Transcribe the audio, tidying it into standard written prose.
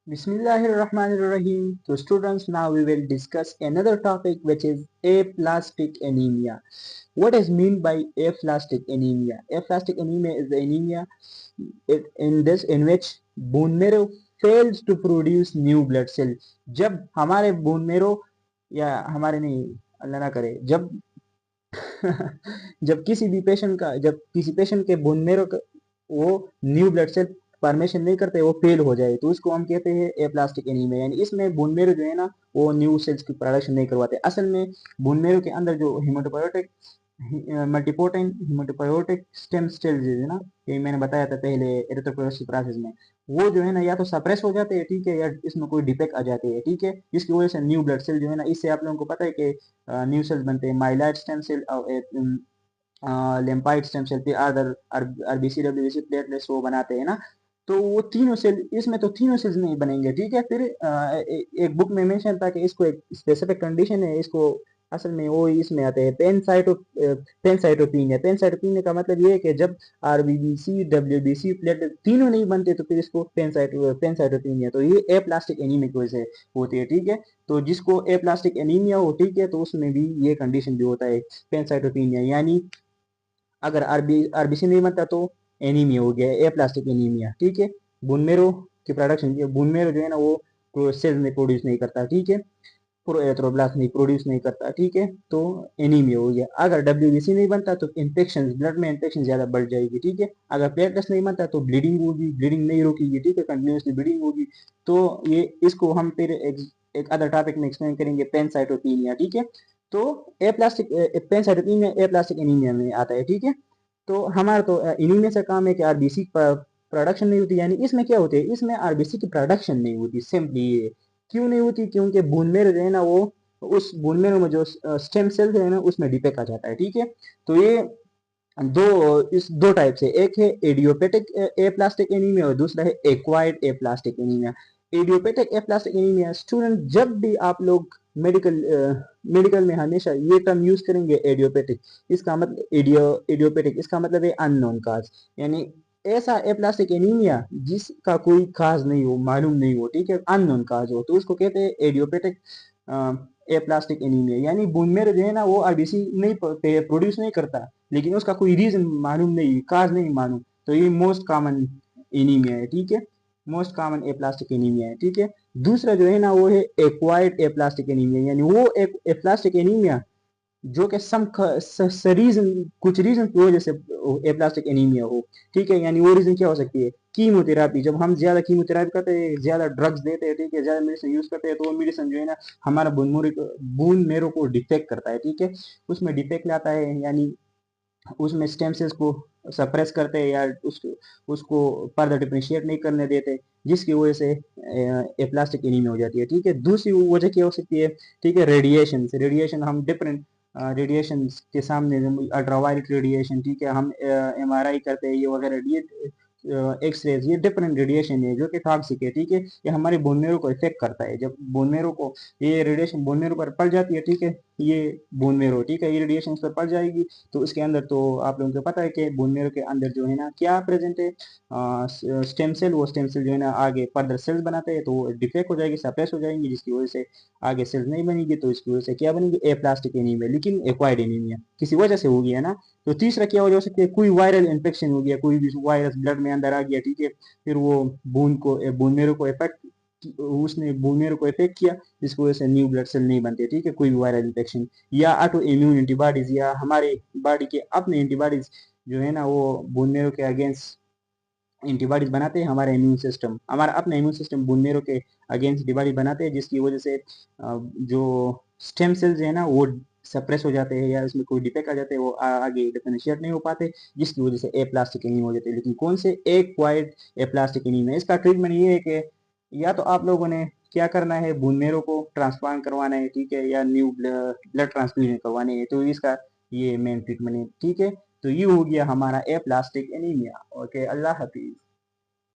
Bismillahirrahmanirrahim. So students, now we will discuss another topic which is aplastic anemia. What is mean by aplastic anemia? Aplastic anemia is the anemia in which bone marrow fails to produce new blood cell. जब हमारे bone marrow या हमारे नहीं, अल्लाह ना करे, जब जब किसी पेशेंट के बोन मेरो वो न्यू ब्लड सेल फॉर्मेशन नहीं करते, वो फेल हो जाए, तो उसको हम कहते हैं एप्लास्टिक एनीमिया। यानी इसमें बोन मेरो जो है ना, वो न्यू सेल्स की प्रोडक्शन नहीं करवाते। असल में बोन मेरो के अंदर जो haematopoietic multipotent haematopoietic stem cells है ना, ये मैंने बताया था पहले एरिथ्रोपोइएसिस प्रोसेस में, वो जो है ना या तो सप्रेस हो जाते हैं, ठीक है, या इसमें कोई डिफेक्ट आ जाती है, ठीक है, जिसकी वजह से न्यू ब्लड सेल जो है ना, इससे आप लोगों को पता है कि न्यू सेल्स बनते हैं, माइलॉइड स्टेम सेल और लिम्फाइड स्टेम सेल, फिर अदर आरबीसी डब्ल्यूबीसी प्लेटलेट्स वो बनाते हैं ना। तो वो तीनों सेल, इसमें तो तीनों सेल्स नहीं बनेंगे, ठीक है। फिर एक बुक में मेंशन था कि इसको एक स्पेसिफिक कंडीशन है, इसको असल में वो इसमें आते हैं पेनसाइटोपिनिया। पेनसाइटोपिनिया का मतलब ये है कि जब आरबीसी डब्ल्यूबीसी प्लेटलेट तीनों नहीं बनते तो फिर इसको पेनसाइटोपिनिया, तो ये एप्लास्टिक एनीमिया की वजह से होती है, ठीक है। तो जिसको एप्लास्टिक एनीमिया हो, ठीक है, तो उसमें भी ये कंडीशन भी होता है पेनसाइटोपिनिया। यानी अगर आरबीसी नहीं बनता तो एनीमिया हो गया, एप्लास्टिक एनीमिया, ठीक है। बोन मेरो की प्रोडक्शन, बोन मेरो जो है ना वो सेल में प्रोड्यूस नहीं करता, ठीक है, एरिथ्रोब्लास्ट नहीं प्रोड्यूस नहीं करता, ठीक है, तो एनीमिया हो गया। अगर डब्ल्यूबीसी नहीं बनता तो इन्फेक्शन, ब्लड में इन्फेक्शन ज्यादा बढ़ जाएगी, ठीक है। अगर प्लेटलेट्स नहीं बनता तो ब्लीडिंग होगी, ब्लीडिंग नहीं रुकेगी, ठीक है, कंटिन्यूसली ब्लीडिंग होगी। तो ये इसको हम फिर एक अदर टॉपिक में एक्सप्लेन करेंगे, पेनसाइटोपिनिया, ठीक है। तो एप्लास्टिक पेनसाइटोपिनिया एप्लास्टिक एनीमिया में आता है, ठीक है। तो हमारा तो एनीमिया से काम है कि आरबीसी प्रोडक्शन नहीं होती। यानी इसमें क्या होती है, इसमें आरबीसी की प्रोडक्शन नहीं होती, सिंपली ये क्यों नहीं होती, क्योंकि बोन मेरो जो है ना वो उस बोन मेरो में जो स्टेम सेल है ना उसमें डिफेक्ट आ जाता है, ठीक है। तो ये दो टाइप से, एक है एडियोपेटिक एप्लास्टिक एनीमिया और दूसरा है acquired aplastic anaemia. Idiopathic aplastic anaemia student, जब भी आप लोग मेडिकल में हमेशा ये टर्म यूज करेंगे एडियोपेटिक, इसका मतलब एडियोपेटिक इसका मतलब है अननोन काज। यानी ऐसा एप्लास्टिक एनीमिया जिसका कोई काज नहीं हो, मालूम नहीं हो, ठीक है, अननोन काज हो, तो उसको कहते हैं एडियोपेटिक एप्लास्टिक एनीमिया। यानी बोन मेरो जो है ना वो आरबीसी नहीं प्रोड्यूस नहीं करता, लेकिन उसका कोई रीजन मालूम नहीं, काज नहीं मालूम, तो ये मोस्ट कॉमन एनीमिया है, ठीक है, मोस्ट कॉमन एप्लास्टिक एनीमिया है, ठीक है। दूसरा जो है ना वो है एक्वायर्ड एप्लास्टिक एनीमिया। यानी वो एक एप्लास्टिक एनीमिया जो कि रीजन, कुछ रीजन की वजह से एप्लास्टिक एनीमिया हो, ठीक है। यानी वो रीजन क्या हो सकती है, कीमोथेरापी, जब हम ज्यादा कीमोथेरापी करते हैं, ज्यादा ड्रग्स देते हैं, ठीक है, ज्यादा मेडिसिन यूज करते हैं, तो वो मेडिसिन जो है ना हमारा बोन मेरो को डिफेक्ट करता है, ठीक है, उसमें डिफेक्ट लाता है। यानी उसमें स्टेम सेल्स को सप्रेस करते हैं या उसको फर्दर डिफरेंशिएट नहीं करने देते, जिसकी वजह से एप्लास्टिक एनीमिया हो जाती है, ठीक है। दूसरी वजह क्या हो सकती है, ठीक है, रेडिएशन से। रेडिएशन हम डिफरेंट रेडिएशन के सामने, अल्ट्रावायलेट रेडिएशन, ठीक है, हम एमआरआई करते हैं, ये वगैरह एक्सरेज, ये डिफरेंट रेडिएशन है जो कि टॉक्सिक है, ठीक है। ये हमारे बोन मेरो को इफेक्ट करता है। जब बोन मेरो को ये रेडिएशन बोन मेरो पर पड़ जाती है, ठीक है, ये बोन मेरो, ठीक है, ये रेडिएशन उस पर पड़ जाएगी, तो उसके अंदर तो आप लोगों को पता है कि बोन मेरो के अंदर जो है ना क्या प्रेजेंट है, स्टेम सेल। वो स्टेम सेल जो है ना आगे फर्दर सेल्स बनाते हैं, तो वो डिफेक्ट हो जाएगी, सप्रेस हो जाएंगी, जिसकी वजह से आगे सेल्स नहीं बनेगी, तो इसकी वजह से क्या बनेगी, एप्लास्टिक एनीमिया। लेकिन एक्वायर्ड एनीमिया किसी वजह से हो गया ना। तो तीसरा क्या वजह हो सकती है, कोई वायरल इन्फेक्शन हो गया, कोई भी वायरस ब्लड में अंदर आ गया, ठीक है, फिर वो बोन मेरो को इफेक्ट, उसने बोन मेरो को इफेक्ट किया, जिसकी वजह से न्यू ब्लड सेल नहीं बनते, ठीक है, कोई भी वायरल इन्फेक्शन या ऑटो इम्यून एंटीबॉडीज, या हमारे बॉडी के अपने एंटीबॉडीज जो है ना वो बोन मेरो के अगेंस्ट एंटीबॉडीज बनाते हैं। हमारा इम्यून सिस्टम, हमारा अपना इम्यून सिस्टम बोन मेरो के अगेंस्ट एंटीबॉडी बनाते हैं, जिसकी वजह से जो स्टेम सेल्स है ना वो सप्रेस हो जाते हैं, या उसमें कोई डिफेक्ट आ जाते हैं, वो आगे डिफरेंशिएट नहीं हो पाते, जिसकी वजह से एप्लास्टिक एनीमिया हो जाते हैं। लेकिन कौन से, एक वाइड एप्लास्टिक एनीमिया। इसका ट्रीटमेंट ये है कि या तो आप लोगों ने क्या करना है, बोन मेरो को ट्रांसप्लांट करवाना है, ठीक है, या न्यू ब्लड ट्रांसफ्यूजन करवाने है, तो इसका ये मेन ट्रीटमेंट है, ठीक है। तो ये हो गया हमारा एप्लास्टिक एनीमिया। ओके, अल्लाह हाफिज।